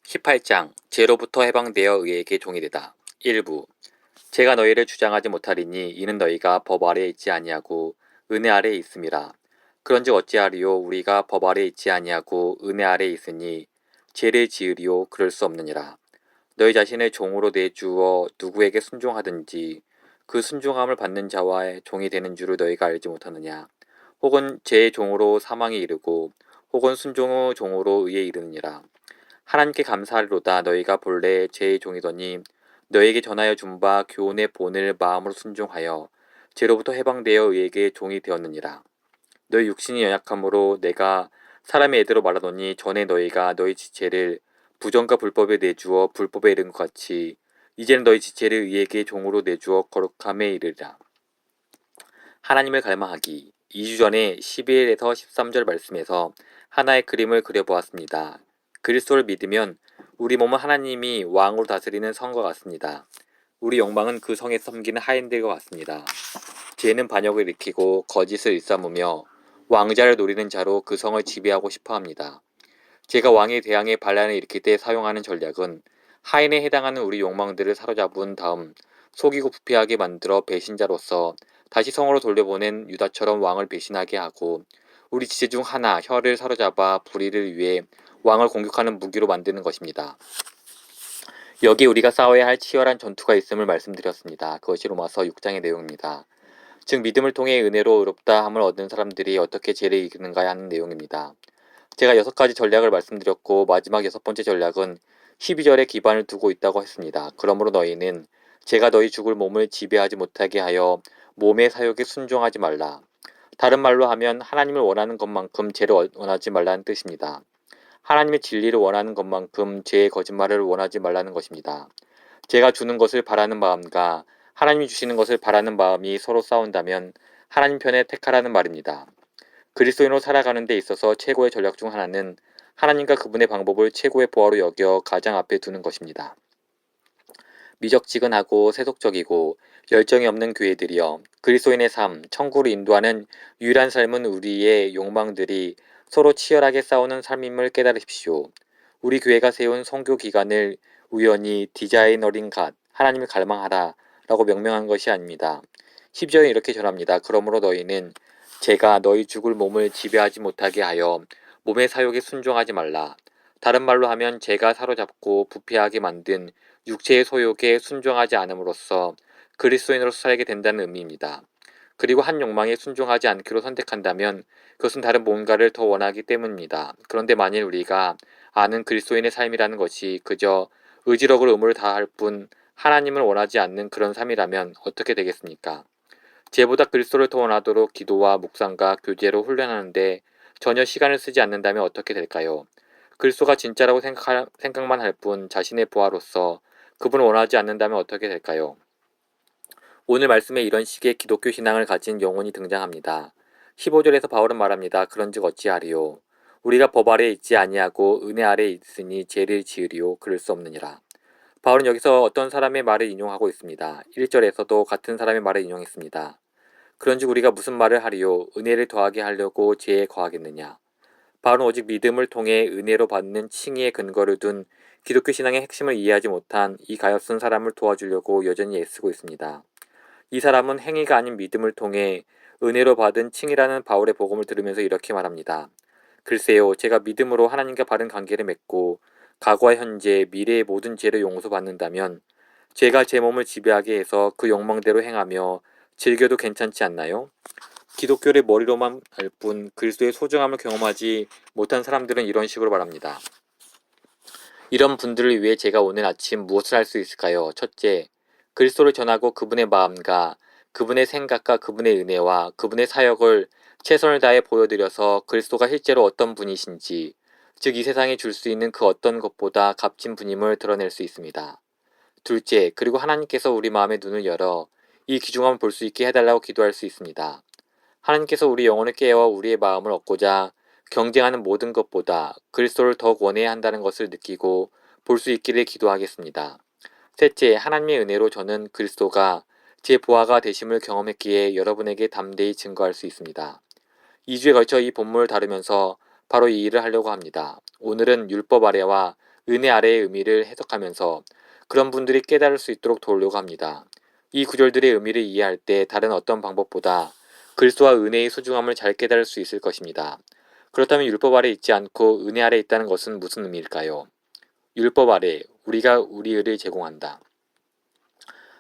18장 죄로부터 해방되어 의에게 종이 되다. 1부 제가 너희를 주장하지 못하리니 이는 너희가 법 아래에 있지 아니하고 은혜 아래에 있음이라. 그런즉 어찌하리요 우리가 법 아래에 있지 아니하고 은혜 아래에 있으니 죄를 지으리요 그럴 수 없느니라. 너희 자신을 종으로 내주어 누구에게 순종하든지 그 순종함을 받는 자와의 종이 되는 줄을 너희가 알지 못하느냐. 혹은 죄의 종으로 사망에 이르고 혹은 순종의 종으로 의에 이르느니라. 하나님께 감사하리로다. 너희가 본래 죄의 종이더니 너희에게 전하여 준 바 교훈의 본을 마음으로 순종하여 죄로부터 해방되어 의에게 종이 되었느니라. 너희 육신이 연약함으로 내가 사람의 애대로 말하노니 전에 너희가 너희 지체를 부정과 불법에 내주어 불법에 이른 것 같이 이제는 너희 지체를 의에게 종으로 내주어 거룩함에 이르리라. 하나님을 갈망하기. 2주 전에 12일에서 13절 말씀에서 하나의 그림을 그려보았습니다. 그리스도를 믿으면 우리 몸은 하나님이 왕으로 다스리는 성과 같습니다. 우리 욕망은 그 성에 섬기는 하인들과 같습니다. 죄는 반역을 일으키고 거짓을 일삼으며 왕자를 노리는 자로 그 성을 지배하고 싶어합니다. 제가 왕에 대항해 반란을 일으킬 때 사용하는 전략은 하인에 해당하는 우리 욕망들을 사로잡은 다음 속이고 부패하게 만들어 배신자로서 다시 성으로 돌려보낸 유다처럼 왕을 배신하게 하고 우리 지체 중 하나 혀를 사로잡아 불의를 위해 왕을 공격하는 무기로 만드는 것입니다. 여기 우리가 싸워야 할 치열한 전투가 있음을 말씀드렸습니다. 그것이 로마서 6장의 내용입니다. 즉 믿음을 통해 은혜로 의롭다 함을 얻은 사람들이 어떻게 죄를 이기는가 하는 내용입니다. 제가 6가지 전략을 말씀드렸고 마지막 6번째 전략은 12절에 기반을 두고 있다고 했습니다. 그러므로 너희는 제가 너희 죽을 몸을 지배하지 못하게 하여 몸의 사욕에 순종하지 말라. 다른 말로 하면 하나님을 원하는 것만큼 죄를 원하지 말라는 뜻입니다. 하나님의 진리를 원하는 것만큼 죄의 거짓말을 원하지 말라는 것입니다. 제가 주는 것을 바라는 마음과 하나님이 주시는 것을 바라는 마음이 서로 싸운다면 하나님 편에 택하라는 말입니다. 그리스도인으로 살아가는 데 있어서 최고의 전략 중 하나는 하나님과 그분의 방법을 최고의 보화로 여겨 가장 앞에 두는 것입니다. 미적지근하고 세속적이고 열정이 없는 교회들이여, 그리스도인의 삶, 천국으로 인도하는 유일한 삶은 우리의 욕망들이 서로 치열하게 싸우는 삶임을 깨달으십시오. 우리 교회가 세운 선교 기간을 우연히 디자이너링 갓, 하나님을 갈망하라 라고 명명한 것이 아닙니다. 10절에 이렇게 전합니다. 그러므로 너희는 제가 너희 죽을 몸을 지배하지 못하게 하여 몸의 사욕에 순종하지 말라. 다른 말로 하면 제가 사로잡고 부패하게 만든 육체의 소욕에 순종하지 않음으로써 그리스도인으로서 살게 된다는 의미입니다. 그리고 한 욕망에 순종하지 않기로 선택한다면 그것은 다른 뭔가를 더 원하기 때문입니다. 그런데 만일 우리가 아는 그리스도인의 삶이라는 것이 그저 의지력으로 의무를 다할 뿐 하나님을 원하지 않는 그런 삶이라면 어떻게 되겠습니까? 죄보다 그리스도를 더 원하도록 기도와 묵상과 교제로 훈련하는데 전혀 시간을 쓰지 않는다면 어떻게 될까요? 그리스도가 진짜라고 생각만 할 뿐 자신의 부하로서 그분을 원하지 않는다면 어떻게 될까요? 오늘 말씀에 이런 식의 기독교 신앙을 가진 영혼이 등장합니다. 15절에서 바울은 말합니다. 그런즉 어찌하리요? 우리가 법 아래에 있지 아니하고 은혜 아래에 있으니 죄를 지으리요 그럴 수 없느니라. 바울은 여기서 어떤 사람의 말을 인용하고 있습니다. 1절에서도 같은 사람의 말을 인용했습니다. 그런즉 우리가 무슨 말을 하리요? 은혜를 더하게 하려고 죄에 거하겠느냐? 바울은 오직 믿음을 통해 은혜로 받는 칭의에 근거를 둔 기독교 신앙의 핵심을 이해하지 못한 이 가엾은 사람을 도와주려고 여전히 애쓰고 있습니다. 이 사람은 행위가 아닌 믿음을 통해 은혜로 받은 칭의라는 바울의 복음을 들으면서 이렇게 말합니다. 글쎄요, 제가 믿음으로 하나님과 바른 관계를 맺고 과거와 현재, 미래의 모든 죄를 용서받는다면 죄가 제 몸을 지배하게 해서 그 욕망대로 행하며 즐겨도 괜찮지 않나요? 기독교를 머리로만 알 뿐 그리스도의 소중함을 경험하지 못한 사람들은 이런 식으로 말합니다. 이런 분들을 위해 제가 오늘 아침 무엇을 할 수 있을까요? 첫째, 그리스도를 전하고 그분의 마음과 그분의 생각과 그분의 은혜와 그분의 사역을 최선을 다해 보여드려서 그리스도가 실제로 어떤 분이신지, 즉 이 세상에 줄 수 있는 그 어떤 것보다 값진 분임을 드러낼 수 있습니다. 둘째, 그리고 하나님께서 우리 마음의 눈을 열어 이 귀중함을 볼 수 있게 해달라고 기도할 수 있습니다. 하나님께서 우리 영혼을 깨워 우리의 마음을 얻고자 경쟁하는 모든 것보다 그리스도를 더욱 원해야 한다는 것을 느끼고 볼 수 있기를 기도하겠습니다. 셋째, 하나님의 은혜로 저는 그리스도가 제 보화가 되심을 경험했기에 여러분에게 담대히 증거할 수 있습니다. 2주에 걸쳐 이 본문을 다루면서 바로 이 일을 하려고 합니다. 오늘은 율법 아래와 은혜 아래의 의미를 해석하면서 그런 분들이 깨달을 수 있도록 도우려고 합니다. 이 구절들의 의미를 이해할 때 다른 어떤 방법보다 글쓰와 은혜의 소중함을 잘 깨달을 수 있을 것입니다. 그렇다면 율법 아래 있지 않고 은혜 아래 있다는 것은 무슨 의미일까요? 율법 아래 우리가 우리 의를 제공한다.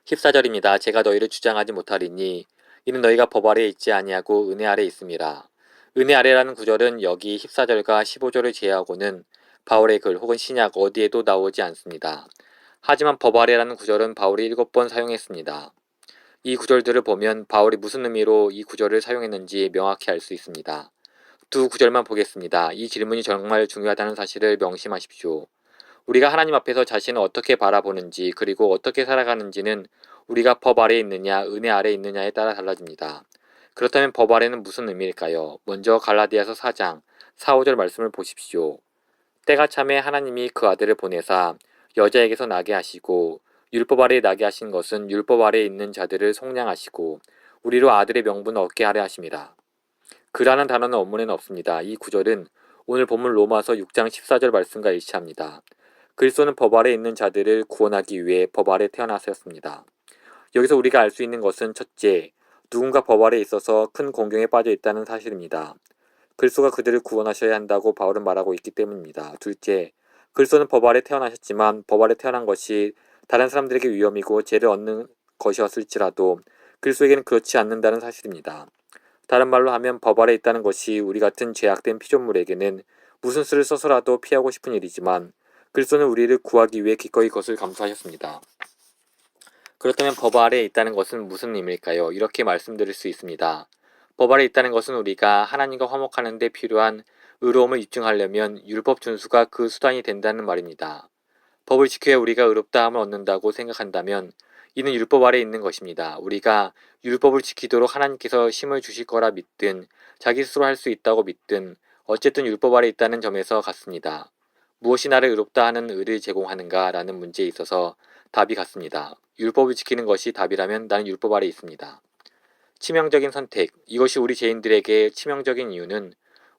14절입니다. 제가 너희를 주장하지 못하리니 이는 너희가 법 아래에 있지 아니하고 은혜 아래에 있음이라. 은혜 아래라는 구절은 여기 14절과 15절을 제외하고는 바울의 글 혹은 신약 어디에도 나오지 않습니다. 하지만 법 아래라는 구절은 바울이 7번 사용했습니다. 이 구절들을 보면 바울이 무슨 의미로 이 구절을 사용했는지 명확히 알 수 있습니다. 두 구절만 보겠습니다. 이 질문이 정말 중요하다는 사실을 명심하십시오. 우리가 하나님 앞에서 자신을 어떻게 바라보는지 그리고 어떻게 살아가는지는 우리가 법 아래에 있느냐 은혜 아래에 있느냐에 따라 달라집니다. 그렇다면 법 아래는 무슨 의미일까요? 먼저 갈라디아서 4장 4, 5절 말씀을 보십시오. 때가 참에 하나님이 그 아들을 보내사 여자에게서 나게 하시고 율법 아래에 나게 하신 것은 율법 아래에 있는 자들을 속량하시고 우리로 아들의 명분을 얻게 하려 하심이라. 그라는 단어는 원문에는 없습니다. 이 구절은 오늘 본문 로마서 6장 14절 말씀과 일치합니다. 그리스도는 법 아래 있는 자들을 구원하기 위해 법 아래 태어나셨습니다. 여기서 우리가 알 수 있는 것은 첫째, 누군가 법 아래 있어서 큰 공경에 빠져 있다는 사실입니다. 그리스도가 그들을 구원하셔야 한다고 바울은 말하고 있기 때문입니다. 둘째, 그리스도는 법 아래 태어나셨지만 법 아래 태어난 것이 다른 사람들에게 위험이고 죄를 얻는 것이었을지라도 그리스도에게는 그렇지 않는다는 사실입니다. 다른 말로 하면 법 아래 있다는 것이 우리 같은 죄악된 피조물에게는 무슨 수를 써서라도 피하고 싶은 일이지만 그리스도는 우리를 구하기 위해 기꺼이 그것을 감수하셨습니다. 그렇다면 법 아래에 있다는 것은 무슨 의미일까요? 이렇게 말씀드릴 수 있습니다. 법 아래에 있다는 것은 우리가 하나님과 화목하는 데 필요한 의로움을 입증하려면 율법 준수가 그 수단이 된다는 말입니다. 법을 지켜야 우리가 의롭다함을 얻는다고 생각한다면 이는 율법 아래에 있는 것입니다. 우리가 율법을 지키도록 하나님께서 힘을 주실 거라 믿든 자기 스스로 할 수 있다고 믿든 어쨌든 율법 아래에 있다는 점에서 같습니다. 무엇이 나를 의롭다 하는 의를 제공하는가 라는 문제에 있어서 답이 같습니다. 율법을 지키는 것이 답이라면 나는 율법 아래에 있습니다. 치명적인 선택. 이것이 우리 죄인들에게 치명적인 이유는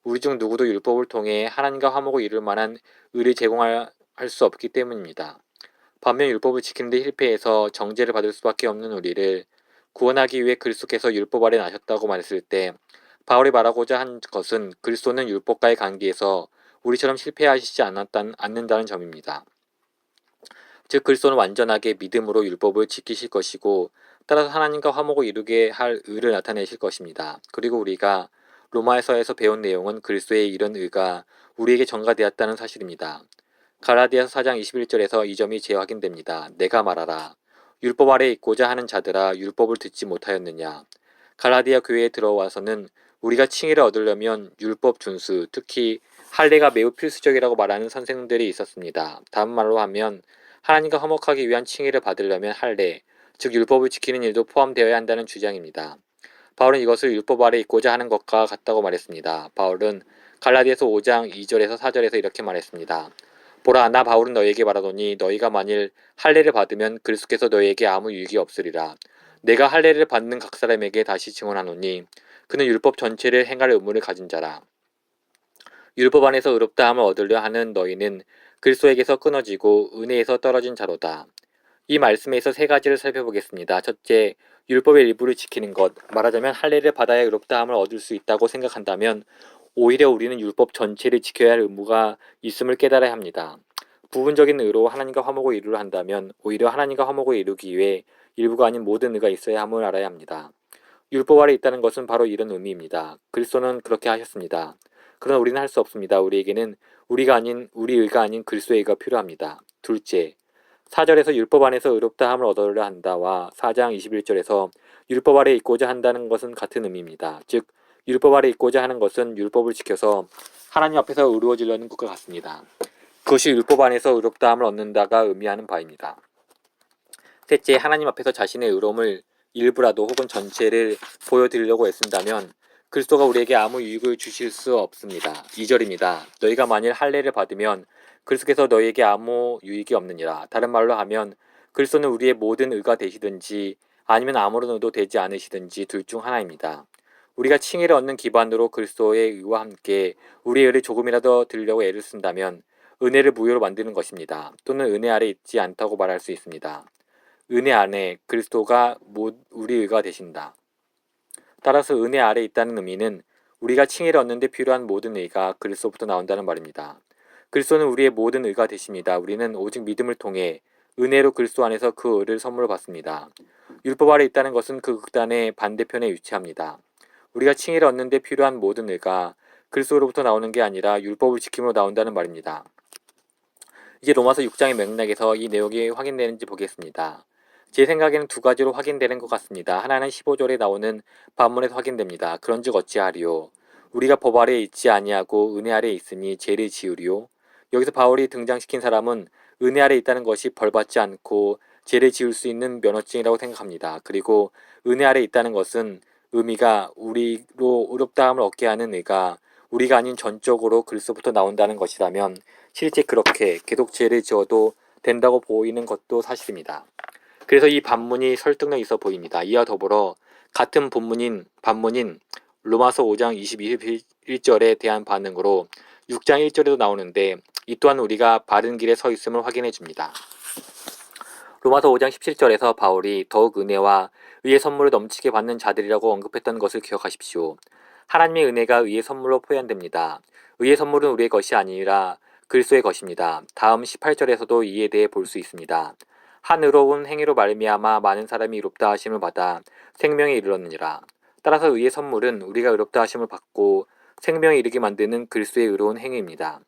우리 중 누구도 율법을 통해 하나님과 화목을 이룰 만한 의를 제공할 수 없기 때문입니다. 반면 율법을 지키는 데 실패해서 정죄를 받을 수밖에 없는 우리를 구원하기 위해 그리스도께서 율법 아래 나셨다고 말했을 때 바울이 말하고자 한 것은 그리스도는 율법과의 관계에서 우리처럼 실패하시지 않는다는 점입니다. 즉 그리스도는 완전하게 믿음으로 율법을 지키실 것이고 따라서 하나님과 화목을 이루게 할 의를 나타내실 것입니다. 그리고 우리가 로마서에서 배운 내용은 그리스도의 이런 의가 우리에게 전가되었다는 사실입니다. 갈라디아서 4장 21절에서 이 점이 재확인됩니다. 내가 말하라. 율법 아래에 있고자 하는 자들아 율법을 듣지 못하였느냐. 갈라디아 교회에 들어와서는 우리가 칭의를 얻으려면 율법 준수, 특히 할례가 매우 필수적이라고 말하는 선생들이 있었습니다. 다른 말로 하면 하나님과 화목하기 위한 칭의를 받으려면 할례, 즉 율법을 지키는 일도 포함되어야 한다는 주장입니다. 바울은 이것을 율법 아래 있고자 하는 것과 같다고 말했습니다. 바울은 갈라디아서 5장 2절에서 4절에서 이렇게 말했습니다. 보라, 나 바울은 너희에게 말하노니 너희가 만일 할례를 받으면 그리스도께서 너희에게 아무 유익이 없으리라. 내가 할례를 받는 각 사람에게 다시 증언하노니 그는 율법 전체를 행할 의무를 가진 자라. 율법 안에서 의롭다함을 얻으려 하는 너희는 그리스도에게서 끊어지고 은혜에서 떨어진 자로다. 이 말씀에서 세 가지를 살펴보겠습니다. 첫째, 율법의 일부를 지키는 것. 말하자면 할례를 받아야 의롭다함을 얻을 수 있다고 생각한다면 오히려 우리는 율법 전체를 지켜야 할 의무가 있음을 깨달아야 합니다. 부분적인 의로 하나님과 화목을 이루려 한다면 오히려 하나님과 화목을 이루기 위해 일부가 아닌 모든 의가 있어야 함을 알아야 합니다. 율법 아래 있다는 것은 바로 이런 의미입니다. 그리스도는 그렇게 하셨습니다. 그러나 우리는 할 수 없습니다. 우리에게는 우리 의가 아닌 그리스도의 의가 필요합니다. 둘째, 4절에서 율법 안에서 의롭다함을 얻으려 한다와 4장 21절에서 율법 아래 있고자 한다는 것은 같은 의미입니다. 즉 율법 아래 있고자 하는 것은 율법을 지켜서 하나님 앞에서 의로워지려는 것과 같습니다. 그것이 율법 안에서 의롭다함을 얻는다가 의미하는 바입니다. 셋째, 하나님 앞에서 자신의 의로움을 일부라도 혹은 전체를 보여드리려고 애쓴다면 그리스도가 우리에게 아무 유익을 주실 수 없습니다. 2절입니다. 너희가 만일 할례를 받으면 그리스도께서 너희에게 아무 유익이 없느니라. 다른 말로 하면 그리스도는 우리의 모든 의가 되시든지 아니면 아무런 의도 되지 않으시든지 둘 중 하나입니다. 우리가 칭의를 얻는 기반으로 그리스도의 의와 함께 우리의 의를 조금이라도 드리려고 애를 쓴다면 은혜를 무효로 만드는 것입니다. 또는 은혜 아래 있지 않다고 말할 수 있습니다. 은혜 안에 그리스도가 우리 의가 되신다. 따라서 은혜 아래 있다는 의미는 우리가 칭의를 얻는 데 필요한 모든 의가 그리스도부터 나온다는 말입니다. 그리스도는 우리의 모든 의가 되십니다. 우리는 오직 믿음을 통해 은혜로 그리스도 안에서 그 의를 선물로 받습니다. 율법 아래 있다는 것은 그 극단의 반대편에 위치합니다. 우리가 칭의를 얻는 데 필요한 모든 의가 그리스도로부터 나오는 게 아니라 율법을 지킴으로 나온다는 말입니다. 이제 로마서 6장의 맥락에서 이 내용이 확인되는지 보겠습니다. 제 생각에는 두 가지로 확인되는 것 같습니다. 하나는 15절에 나오는 반문에서 확인됩니다. 그런즉 어찌하리요? 우리가 법 아래에 있지 아니하고 은혜 아래에 있으니 죄를 지으리요? 여기서 바울이 등장시킨 사람은 은혜 아래에 있다는 것이 벌받지 않고 죄를 지을 수 있는 면허증이라고 생각합니다. 그리고 은혜 아래에 있다는 것은 의미가 우리로 의롭다함을 얻게 하는 의가 우리가 아닌 전적으로 그리스도부터 나온다는 것이라면 실제 그렇게 계속 죄를 지어도 된다고 보이는 것도 사실입니다. 그래서 이 반문이 설득력 있어 보입니다. 이와 더불어 같은 반문인 로마서 5장 21절에 대한 반응으로 6장 1절에도 나오는데 이 또한 우리가 바른 길에 서 있음을 확인해 줍니다. 로마서 5장 17절에서 바울이 더욱 은혜와 의의 선물을 넘치게 받는 자들이라고 언급했던 것을 기억하십시오. 하나님의 은혜가 의의 선물로 표현됩니다. 의의 선물은 우리의 것이 아니라 그리스도의 것입니다. 다음 18절에서도 이에 대해 볼 수 있습니다. 한 의로운 행위로 말미암아 많은 사람이 의롭다 하심을 받아 생명에 이르렀느니라. 따라서 의의 선물은 우리가 의롭다 하심을 받고 생명에 이르게 만드는 그리스도의 의로운 행위입니다.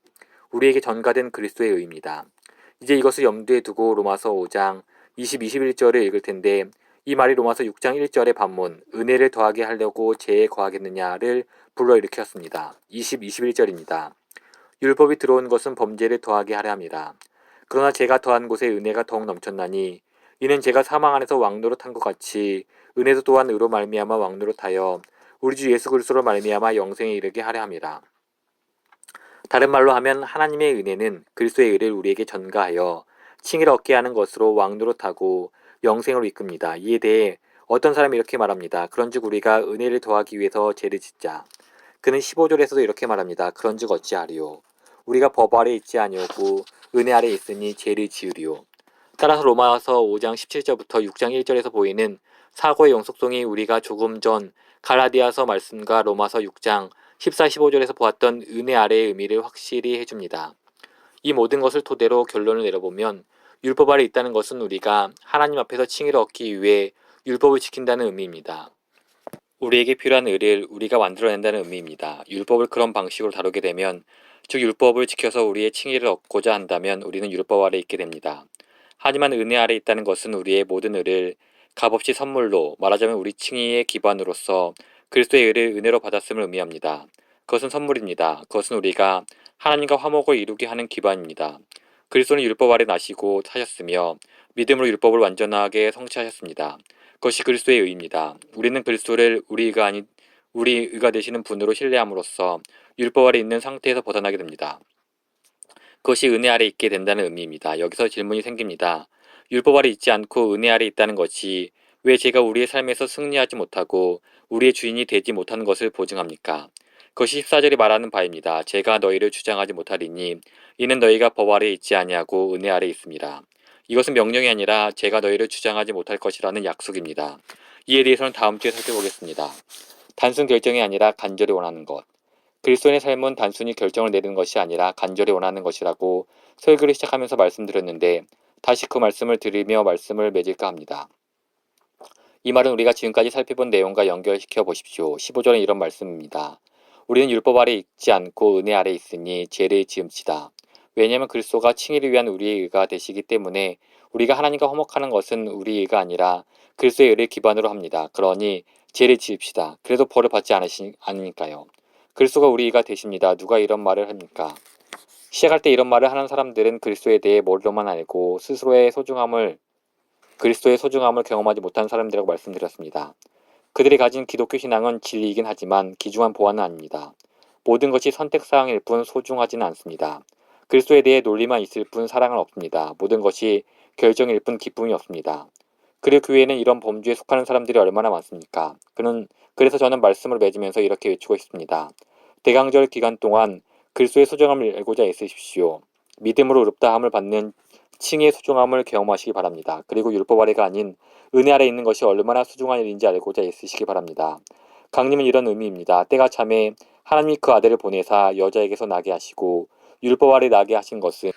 우리에게 전가된 그리스도의 의입니다. 이제 이것을 염두에 두고 로마서 5장 20, 21절을 읽을 텐데 이 말이 로마서 6장 1절의 반문 은혜를 더하게 하려고 죄에 거하겠느냐를 불러일으켰습니다. 20, 21절입니다. 율법이 들어온 것은 범죄를 더하게 하려 함이라. 그러나 제가 더한 곳에 은혜가 더욱 넘쳤나니 이는 제가 사망 안에서 왕노릇한 것 같이 은혜도 또한 의로 말미암아 왕노릇하여 우리 주 예수 그리스도로 말미암아 영생에 이르게 하려 함이라. 다른 말로 하면 하나님의 은혜는 그리스도의 의를 우리에게 전가하여 칭의를 얻게 하는 것으로 왕노릇하고 영생으로 이끕니다. 이에 대해 어떤 사람이 이렇게 말합니다. 그런즉 우리가 은혜를 더하기 위해서 죄를 짓자. 그는 15절에서도 이렇게 말합니다. 그런즉 어찌하리요? 우리가 법 아래 있지 아니하고 은혜 아래 있으니 죄를 지으리요. 따라서 로마서 5장 17절부터 6장 1절에서 보이는 사고의 영속성이 우리가 조금 전 갈라디아서 말씀과 로마서 6장 14, 15절에서 보았던 은혜 아래의 의미를 확실히 해줍니다. 이 모든 것을 토대로 결론을 내려보면 율법 아래 있다는 것은 우리가 하나님 앞에서 칭의를 얻기 위해 율법을 지킨다는 의미입니다. 우리에게 필요한 의를 우리가 만들어낸다는 의미입니다. 율법을 그런 방식으로 다루게 되면 즉 율법을 지켜서 우리의 칭의를 얻고자 한다면 우리는 율법 아래 있게 됩니다. 하지만 은혜 아래 있다는 것은 우리의 모든 의를 값없이 선물로 말하자면 우리 칭의의 기반으로서 그리스도의 의를 은혜로 받았음을 의미합니다. 그것은 선물입니다. 그것은 우리가 하나님과 화목을 이루게 하는 기반입니다. 그리스도는 율법 아래 나시고 사셨으며 믿음으로 율법을 완전하게 성취하셨습니다. 그것이 그리스도의 의입니다. 우리는 그리스도를 우리 의가 되시는 분으로 신뢰함으로써 율법 아래 있는 상태에서 벗어나게 됩니다. 그것이 은혜 아래 있게 된다는 의미입니다. 여기서 질문이 생깁니다. 율법 아래 있지 않고 은혜 아래 있다는 것이 왜 제가 우리의 삶에서 승리하지 못하고 우리의 주인이 되지 못하는 것을 보증합니까? 그것이 14절이 말하는 바입니다. 제가 너희를 주장하지 못하리니 이는 너희가 법 아래 있지 아니하고 은혜 아래 있습니다. 이것은 명령이 아니라 제가 너희를 주장하지 못할 것이라는 약속입니다. 이에 대해서는 다음 주에 살펴보겠습니다. 단순 결정이 아니라 간절히 원하는 것. 그리스도인의 삶은 단순히 결정을 내리는 것이 아니라 간절히 원하는 것이라고 설교를 시작하면서 말씀드렸는데 다시 그 말씀을 들으며 말씀을 맺을까 합니다. 이 말은 우리가 지금까지 살펴본 내용과 연결시켜 보십시오. 15절은 이런 말씀입니다. 우리는 율법 아래 있지 않고 은혜 아래 있으니 죄를 지음치다. 왜냐하면 그리스도가 칭의를 위한 우리의 의가 되시기 때문에 우리가 하나님과 화목하는 것은 우리의 의가 아니라 그리스도의 의를 기반으로 합니다. 그러니 죄를 지읍시다. 그래도 벌을 받지 않으니까요. 그리스도가 우리 의가 되십니다. 누가 이런 말을 합니까? 시작할 때 이런 말을 하는 사람들은 그리스도에 대해 머리로만 알고 그리스도의 소중함을 경험하지 못한 사람들이라고 말씀드렸습니다. 그들이 가진 기독교 신앙은 진리이긴 하지만 귀중한 보안은 아닙니다. 모든 것이 선택사항일 뿐 소중하지는 않습니다. 그리스도에 대해 논리만 있을 뿐 사랑은 없습니다. 모든 것이 결정일 뿐 기쁨이 없습니다. 그리고 교회에는 이런 범주에 속하는 사람들이 얼마나 많습니까? 그래서 저는 말씀을 맺으면서 이렇게 외치고 있습니다. 대강절 기간 동안 그리스도의 소중함을 알고자 애쓰십시오. 믿음으로 의롭다함을 받는 칭의 소중함을 경험하시기 바랍니다. 그리고 율법 아래가 아닌 은혜 아래 있는 것이 얼마나 소중한 일인지 알고자 애쓰시기 바랍니다. 강림은 이런 의미입니다. 때가 참에 하나님이 그 아들을 보내사 여자에게서 나게 하시고 율법 아래 나게 하신 것은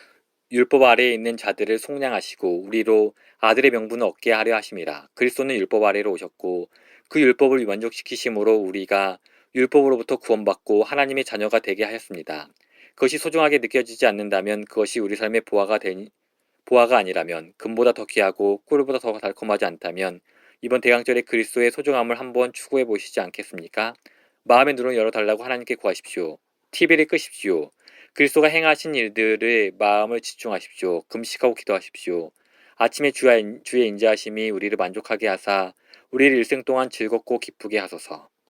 율법 아래에 있는 자들을 속량하시고 우리로 아들의 명분을 얻게 하려 하심이라. 그리스도는 율법 아래로 오셨고 그 율법을 만족시키심으로 우리가 율법으로부터 구원받고 하나님의 자녀가 되게 하였습니다. 그것이 소중하게 느껴지지 않는다면 그것이 우리 삶의 보화가 아니라면 금보다 더 귀하고 꿀보다 더 달콤하지 않다면 이번 대강절에 그리스도의 소중함을 한번 추구해 보시지 않겠습니까? 마음의 눈을 열어달라고 하나님께 구하십시오. TV를 끄십시오. 그리스도가 행하신 일들을 마음을 집중하십시오. 금식하고 기도하십시오. 아침에 주의 인자하심이 우리를 만족하게 하사 우리를 일생 동안 즐겁고 기쁘게 하소서.